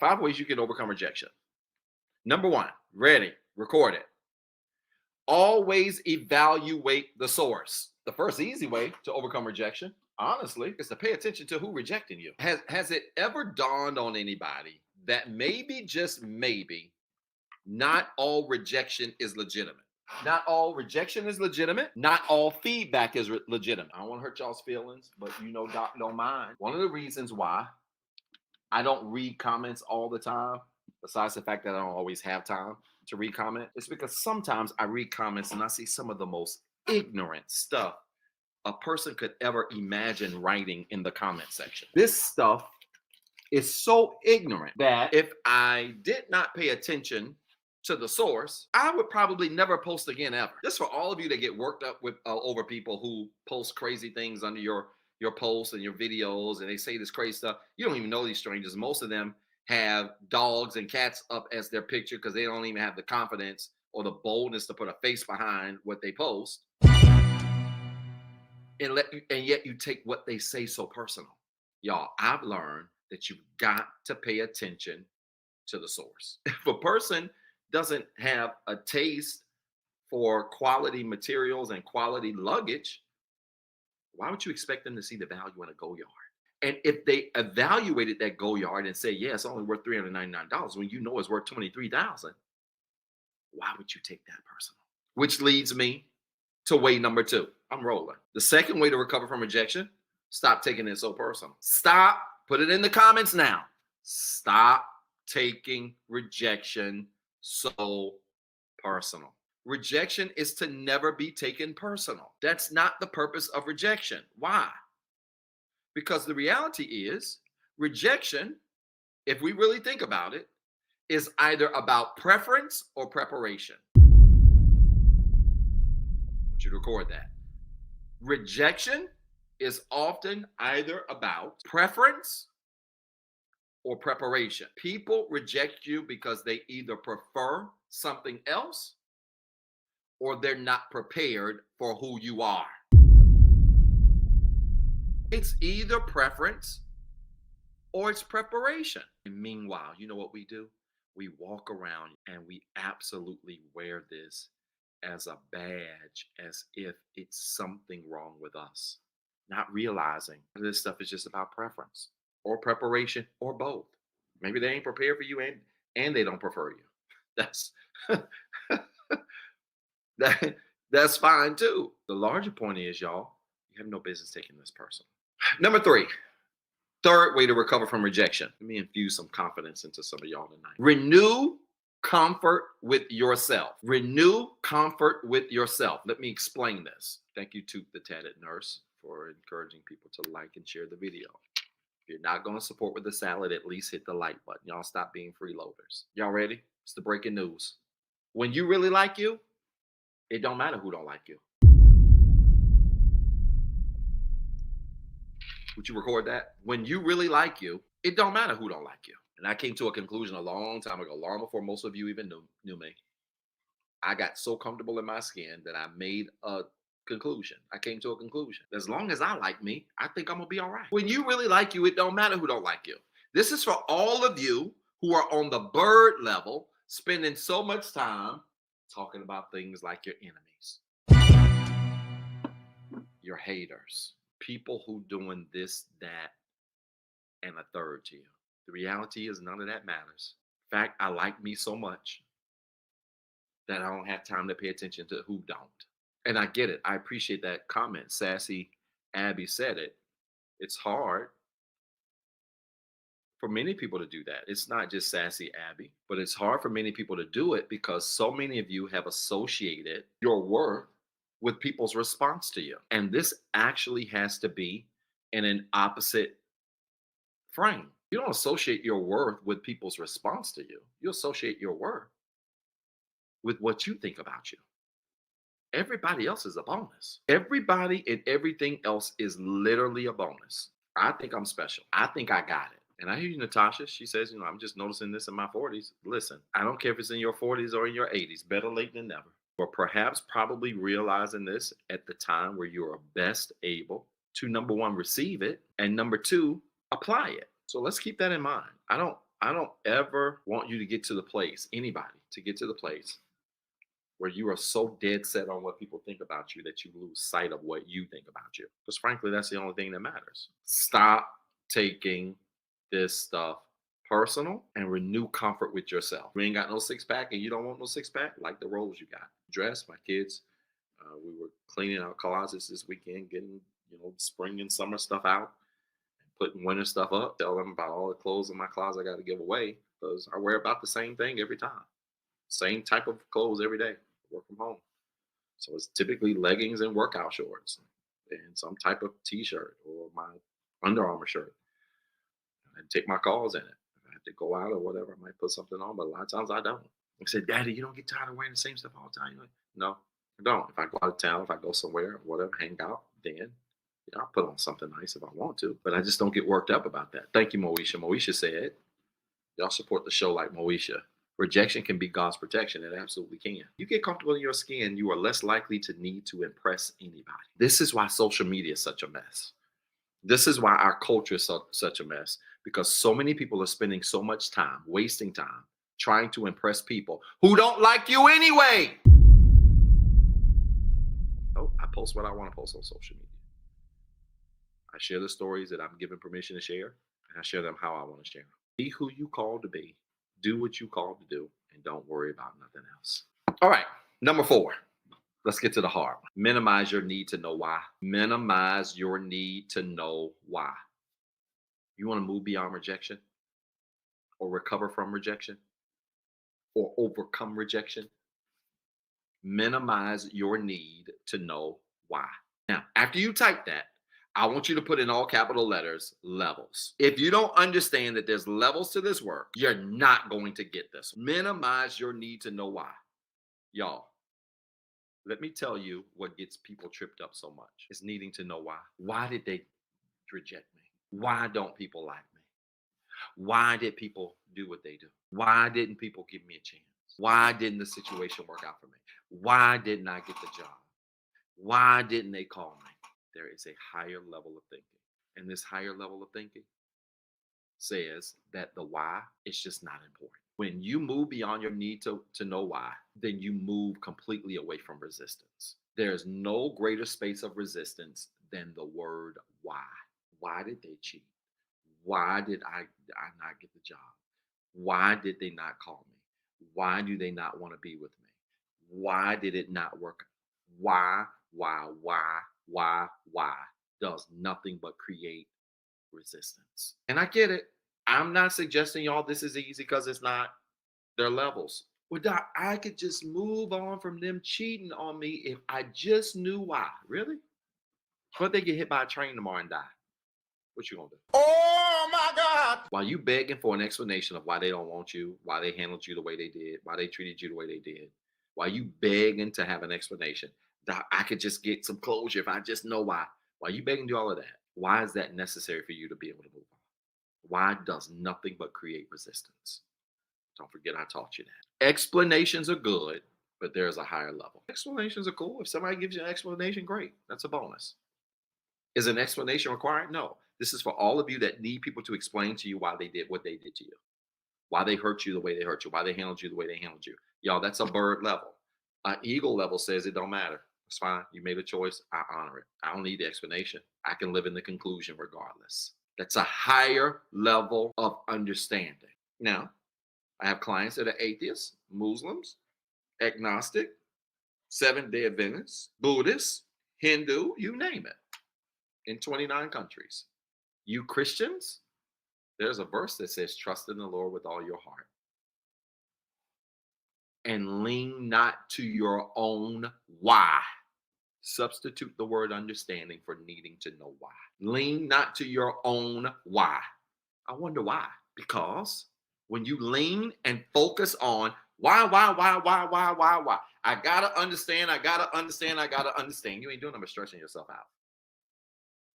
5 ways you can overcome rejection. Number 1, ready, record it. Always evaluate the source. The first easy way to overcome rejection, honestly, is to pay attention to who rejecting you. Has it ever dawned on anybody that maybe, just maybe, not all rejection is legitimate? Not all rejection is legitimate. Not all feedback is legitimate. I don't want to hurt y'all's feelings, but Doc don't mind. One of the reasons why I don't read comments all the time, besides the fact that I don't always have time to read comment, is because sometimes I read comments and I see some of the most ignorant stuff a person could ever imagine writing in the comment section. This stuff is so ignorant that if I did not pay attention to the source, I would probably never post again ever. Just for all of you that get worked up with over people who post crazy things under your posts and your videos, and they say this crazy stuff. You don't even know these strangers. Most of them have dogs and cats up as their picture because they don't even have the confidence or the boldness to put a face behind what they post. And yet you take what they say so personal. Y'all, I've learned that you've got to pay attention to the source. If a person doesn't have a taste for quality materials and quality luggage, why would you expect them to see the value in a go yard? And if they evaluated that go yard and say, yeah, it's only worth $399 when you know it's worth $23,000, why would you take that personal? Which leads me to way number 2. I'm rolling. The second way to recover from rejection, stop taking it so personal. Stop. Put it in the comments now. Stop taking rejection so personal. Rejection is to never be taken personal. That's not the purpose of rejection. Why? Because the reality is, rejection, if we really think about it, is either about preference or preparation. I want you to record that. Rejection is often either about preference or preparation. People reject you because they either prefer something else or they're not prepared for who you are. It's either preference or it's preparation. And meanwhile, you know what we do? We walk around and we absolutely wear this as a badge, as if it's something wrong with us, not realizing this stuff is just about preference or preparation or both. Maybe they ain't prepared for you and they don't prefer you. That's that's fine too. The larger point is, y'all, you have no business taking this personal. Number 3, third way to recover from rejection. Let me infuse some confidence into some of y'all tonight. Renew comfort with yourself. Renew comfort with yourself. Let me explain this. Thank you to the Tatted Nurse for encouraging people to like and share the video. If you're not going to support with the salad, at least hit the like button. Y'all stop being freeloaders. Y'all ready? It's the breaking news. When you really like you, it don't matter who don't like you. Would you record that? When you really like you, it don't matter who don't like you. And I came to a conclusion a long time ago, long before most of you even knew me. I got so comfortable in my skin that I made a conclusion. I came to a conclusion. As long as I like me, I think I'm going to be all right. When you really like you, it don't matter who don't like you. This is for all of you who are on the bird level, spending so much time talking about things like your enemies, your haters, people who doing this, that, and a third to you. The reality is none of that matters. In fact, I like me so much that I don't have time to pay attention to who don't. And I get it. I appreciate that comment. Sassy Abby said it. It's hard for many people to do that. It's not just Sassy Abby, but it's hard for many people to do it because so many of you have associated your worth with people's response to you. And this actually has to be in an opposite frame. You don't associate your worth with people's response to you. You associate your worth with what you think about you. Everybody else is a bonus. Everybody and everything else is literally a bonus. I think I'm special. I think I got it. And I hear you, Natasha. She says, I'm just noticing this in my 40s. Listen, I don't care if it's in your 40s or in your 80s. Better late than never. Or perhaps probably realizing this at the time where you are best able to, number 1, receive it, and number 2, apply it. So let's keep that in mind. I I don't ever want you to get to the place, anybody, to get to the place where you are so dead set on what people think about you that you lose sight of what you think about you. Because frankly, that's the only thing that matters. Stop taking this stuff personal and renew comfort with yourself. You ain't got no six pack and you don't want no six pack, like the rolls you got. Dress, my kids, we were cleaning out closets this weekend, getting, spring and summer stuff out, putting winter stuff up. Tell them about all the clothes in my closet I got to give away because I wear about the same thing every time. Same type of clothes every day. Work from home. So it's typically leggings and workout shorts and some type of t-shirt or my Under Armour shirt. I take my calls in it. If I have to go out or whatever, I might put something on, but a lot of times I don't. I said, Daddy, you don't get tired of wearing the same stuff all the time? Like, no, I don't. If I go out of town, if I go somewhere or whatever, hang out, then I'll put on something nice if I want to, but I just don't get worked up about that. Thank you, Moesha. Moesha said, y'all support the show like Moesha. Rejection can be God's protection. It absolutely can. You get comfortable in your skin, you are less likely to need to impress anybody. This is why social media is such a mess. This is why our culture is such a mess, because so many people are spending so much time, wasting time, trying to impress people who don't like you anyway. Oh, I post what I want to post on social media. I share the stories that I'm given permission to share, and I share them how I want to share them. Be who you called to be. Do what you called to do, and don't worry about nothing else. All right, number 4. Let's get to the hard one. Minimize your need to know why. Minimize your need to know why. You want to move beyond rejection or recover from rejection or overcome rejection? Minimize your need to know why. Now, after you type that, I want you to put in all capital letters, levels. If you don't understand that there's levels to this work, you're not going to get this. Minimize your need to know why. Y'all, let me tell you what gets people tripped up so much is needing to know why. Why did they reject me? Why don't people like me? Why did people do what they do? Why didn't people give me a chance? Why didn't the situation work out for me? Why didn't I get the job? Why didn't they call me? There is a higher level of thinking. And this higher level of thinking says that the why is just not important. When you move beyond your need to know why, then you move completely away from resistance. There's no greater space of resistance than the word why. Why did they cheat? Why did I not get the job? Why did they not call me? Why do they not want to be with me? Why did it not work? Why does nothing but create resistance. And I get it. I'm not suggesting y'all this is easy because it's not. Their levels. Well, Doc, I could just move on from them cheating on me if I just knew why. Really? What if they get hit by a train tomorrow and die? What you gonna do? Oh my God! While you begging for an explanation of why they don't want you, why they handled you the way they did, why they treated you the way they did, while you begging to have an explanation, Doc, I could just get some closure if I just know why. While you begging to do all of that, why is that necessary for you to be able to move on? Why does nothing but create resistance? Don't forget I taught you that. Explanations are good, but there's a higher level. Explanations are cool. If somebody gives you an explanation, great. That's a bonus. Is an explanation required? No. This is for all of you that need people to explain to you why they did what they did to you, why they hurt you the way they hurt you, why they handled you the way they handled you. Y'all, that's a bird level. An eagle level says it don't matter. It's fine. You made a choice. I honor it. I don't need the explanation. I can live in the conclusion regardless. That's a higher level of understanding. Now, I have clients that are atheists, Muslims, agnostic, Seventh-day Adventists, Buddhists, Hindu, you name it, in 29 countries. You Christians, there's a verse that says, trust in the Lord with all your heart and lean not to your own why. Substitute the word understanding for needing to know why. Lean not to your own why. I wonder why. Because when you lean and focus on why, I gotta understand, you ain't doing nothing but stressing yourself out.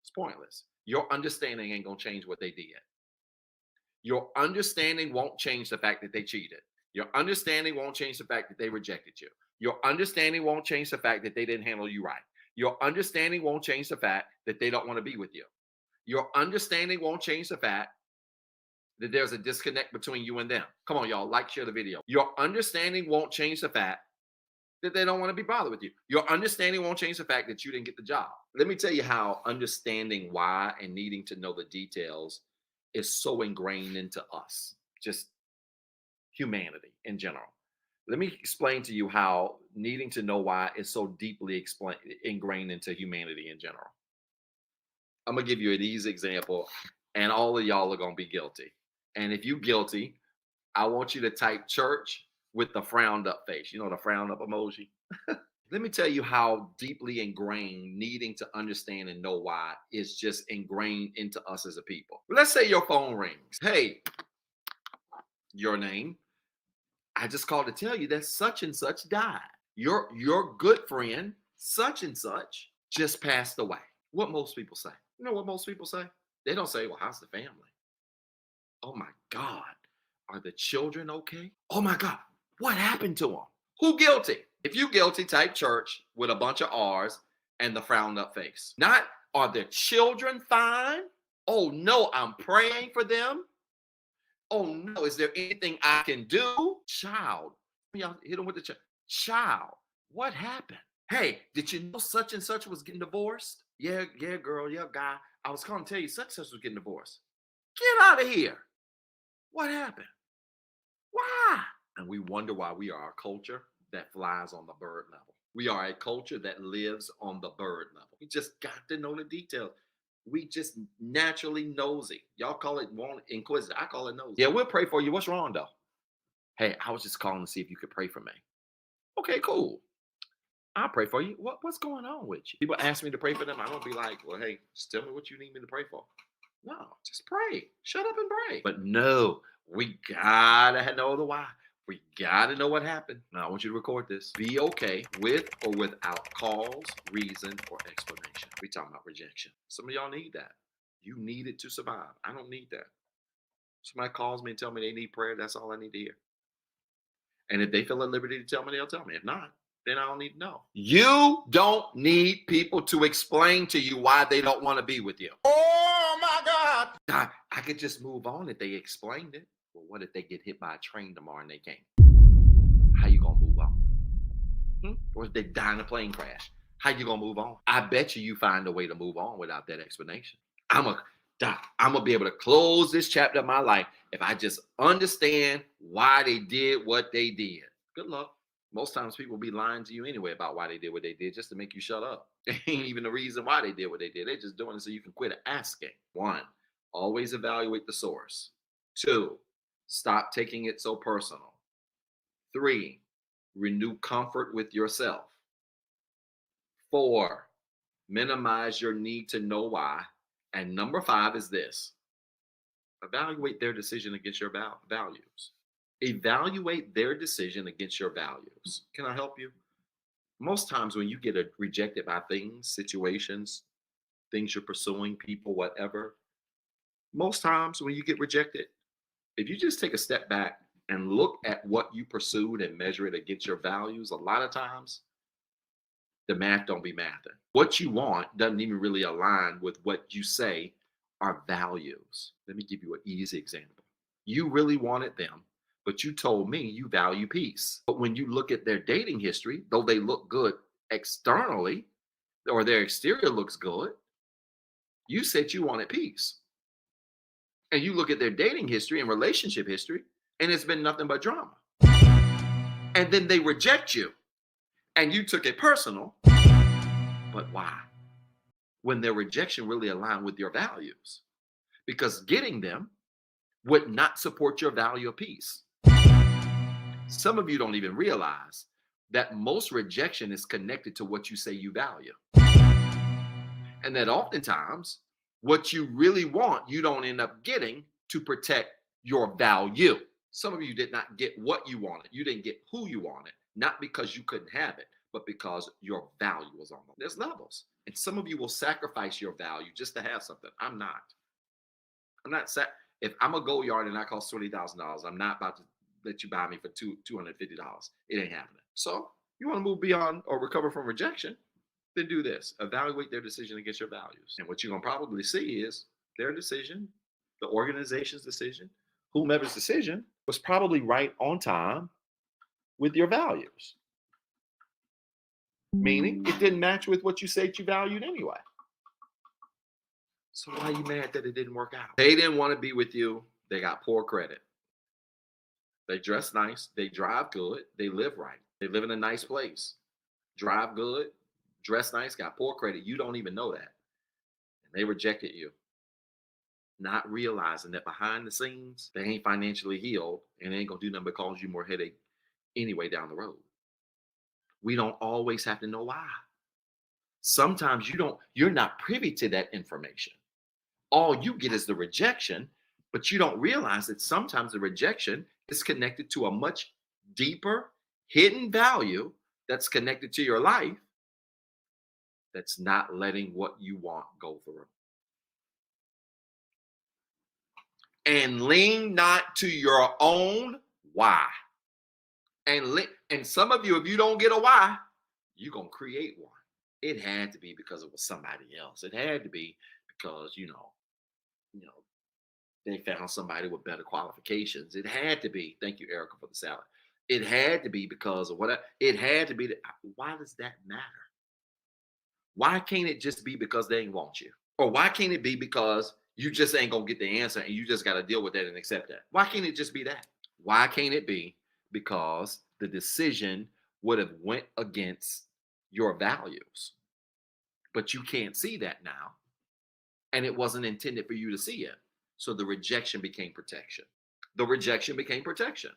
It's pointless. Your understanding ain't gonna change what they did. Your understanding won't change the fact that they cheated. Your understanding won't change the fact that they rejected you. Your understanding won't change the fact that they didn't handle you right. Your understanding won't change the fact that they don't want to be with you. Your understanding won't change the fact that there's a disconnect between you and them. Come on, y'all, like, share the video. Your understanding won't change the fact that they don't want to be bothered with you. Your understanding won't change the fact that you didn't get the job. Let me tell you how understanding why and needing to know the details is so ingrained into us, just humanity in general. Let me explain to you how needing to know why is so deeply ingrained into humanity in general. I'm gonna give you an easy example, and all of y'all are gonna be guilty. And if you're guilty, I want you to type church with the frowned up face. You know, the frowned up emoji. Let me tell you how deeply ingrained needing to understand and know why is just ingrained into us as a people. Let's say your phone rings. Hey, your name. I just called to tell you that such and such died. Your good friend, such and such, just passed away. What most people say? You know what most people say? They don't say, well, how's the family? Oh my God. Are the children okay? Oh my God. What happened to them? Who guilty? If you guilty, type church with a bunch of R's and the frowned up face. Not, are the children fine? Oh no, I'm praying for them. Oh no, is there anything I can do? Child. Y'all hit them with the child. What happened? Hey, did you know such and such was getting divorced? Yeah, girl, yeah, guy. I was calling to tell you such and such was getting divorced. Get out of here. What happened? Why? And we wonder why we are a culture that flies on the bird level. We are a culture that lives on the bird level. We just got to know the details. We just naturally nosy. Y'all call it inquisitive. I call it nosy. Yeah, we'll pray for you. What's wrong though? Hey, I was just calling to see if you could pray for me. Okay, cool. I'll pray for you. What's going on with you? People ask me to pray for them. I'm gonna be like, well, hey, just tell me what you need me to pray for. No, just pray. Shut up and pray. But no, we gotta know the why. We gotta know what happened. Now I want you to record this. Be okay with or without cause, reason, or explanation. We talking about rejection. Some of y'all need that. You need it to survive. I don't need that. Somebody calls me and tell me they need prayer. That's all I need to hear. And if they feel at liberty to tell me, they'll tell me. If not, then I don't need to know. You don't need people to explain to you why they don't want to be with you. Oh my God. I could just move on if they explained it. Well, what if they get hit by a train tomorrow and they can't? How you gonna move on? Or if they die in a plane crash, how you gonna move on? I bet you find a way to move on without that explanation. I'm gonna be able to close this chapter of my life if I just understand why they did what they did. Good luck. Most times people be lying to you anyway about why they did what they did just to make you shut up. It ain't even the reason why they did what they did. They're just doing it so you can quit asking. 1, always evaluate the source. 2, stop taking it so personal. 3, renew comfort with yourself. 4, minimize your need to know why. And number 5 is this: evaluate their decision against your values. Evaluate their decision against your values. Can I help you? Most times when you get rejected by things, situations, things you're pursuing, people, whatever, most times when you get rejected, if you just take a step back and look at what you pursued and measure it against your values, a lot of times the math don't be mathing. What you want doesn't even really align with what you say are values. Let me give you an easy example. You really wanted them, but you told me you value peace. But when you look at their dating history, though they look good externally, or their exterior looks good, you said you wanted peace. And you look at their dating history and relationship history, and it's been nothing but drama. And then they reject you, and you took it personal. But why? When their rejection really aligned with your values. Because getting them would not support your value of peace. Some of you don't even realize that most rejection is connected to what you say you value. And that oftentimes, what you really want, you don't end up getting to protect your value. Some of you did not get what you wanted. You didn't get who you wanted, not because you couldn't have it, but because your value was on them. There's levels. And some of you will sacrifice your value just to have something. I'm not. If I'm a gold yard and I cost $20,000, I'm not about to let you buy me for $250. It ain't happening. So you want to move beyond or recover from rejection, then do this. Evaluate their decision against your values. And what you're going to probably see is their decision, the organization's decision, whomever's decision was probably right on time with your values. Meaning it didn't match with what you said you valued anyway. So why are you mad that it didn't work out? They didn't want to be with you. They got poor credit. They dress nice. They drive good. They live right. They live in a nice place. Drive good, dress nice, got poor credit. You don't even know that. And they rejected you. Not realizing that behind the scenes, they ain't financially healed and they ain't gonna do nothing but cause you more headache anyway down the road. We don't always have to know why. Sometimes you're not privy to that information. All you get is the rejection, but you don't realize that sometimes the rejection is connected to a much deeper hidden value that's connected to your life that's not letting what you want go through. And lean not to your own why. And some of you, if you don't get a why, you're going to create one. It had to be because it was somebody else. It had to be because, they found somebody with better qualifications. It had to be, thank you, Erica, for the salad. It had to be because of whatever. It had to be that. Why does that matter? Why can't it just be because they ain't want you? Or why can't it be because you just ain't gonna get the answer and you just got to deal with that and accept that? Why can't it just be that? Why can't it be because the decision would have went against your values, but you can't see that now, and it wasn't intended for you to see it. So the rejection became protection. The rejection became protection.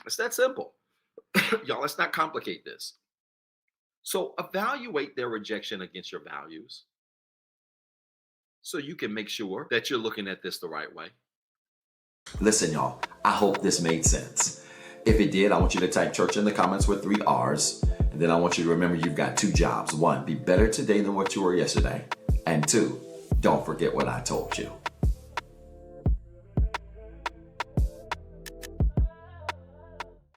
It's that simple. Y'all, let's not complicate this. So evaluate their rejection against your values so you can make sure that you're looking at this the right way. Listen, y'all, I hope this made sense. If it did, I want you to type church in the comments with 3 R's. And then I want you to remember you've got 2 jobs. 1, be better today than what you were yesterday. And 2, don't forget what I told you.